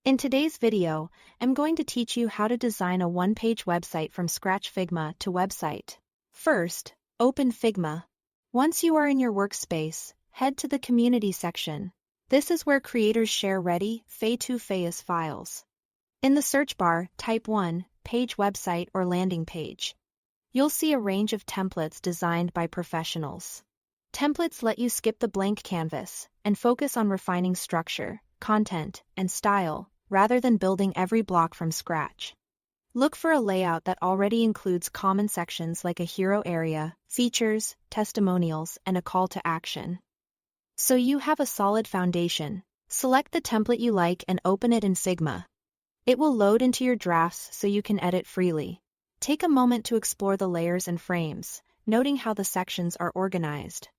In today's video, I'm going to teach you how to design a one-page website from scratch. Figma to website. First, open Figma. Once you are in your workspace, head to the community section. This is where creators share ready, face-to-face files. In the search bar, type one-page website or landing page. You'll see a range of templates designed by professionals. Templates let you skip the blank canvas and focus on refining structure, content, and style, rather than building every block from scratch. Look for a layout that already includes common sections like a hero area, features, testimonials, and a call to action. So you have a solid foundation. Select the template you like and open it in Figma. It will load into your drafts so you can edit freely. Take a moment to explore the layers and frames, noting how the sections are organized.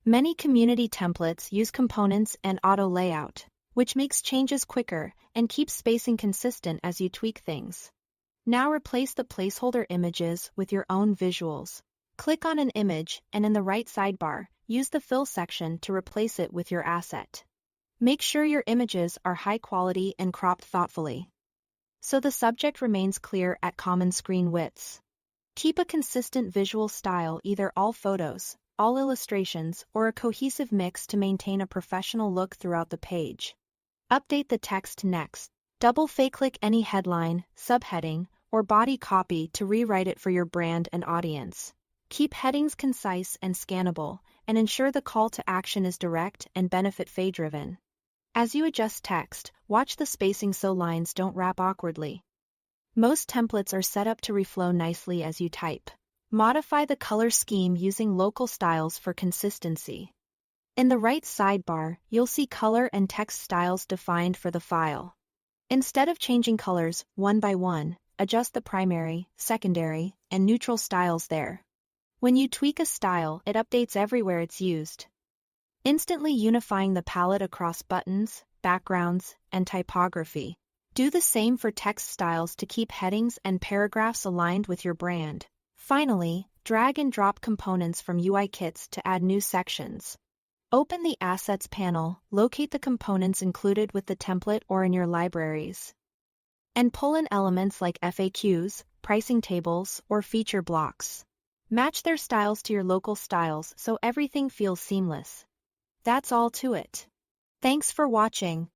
Many community templates use components and auto layout, which makes changes quicker and keeps spacing consistent as you tweak things. Now replace the placeholder images with your own visuals. Click on an image and in the right sidebar, use the fill section to replace it with your asset. Make sure your images are high quality and cropped thoughtfully, so the subject remains clear at common screen widths. Keep a consistent visual style, either all photos, all illustrations, or a cohesive mix to maintain a professional look throughout the page. Update the text next. Double-click any headline, subheading, or body copy to rewrite it for your brand and audience. Keep headings concise and scannable, and ensure the call to action is direct and benefit-driven. As you adjust text, watch the spacing so lines don't wrap awkwardly. Most templates are set up to reflow nicely as you type. Modify the color scheme using local styles for consistency. In the right sidebar, you'll see color and text styles defined for the file. Instead of changing colors one by one, adjust the primary, secondary, and neutral styles there. When you tweak a style, it updates everywhere it's used, instantly unifying the palette across buttons, backgrounds, and typography. Do the same for text styles to keep headings and paragraphs aligned with your brand. Finally, drag and drop components from UI kits to add new sections. Open the Assets panel, locate the components included with the template or in your libraries, and pull in elements like FAQs, pricing tables, or feature blocks. Match their styles to your local styles so everything feels seamless. That's all to it. Thanks for watching.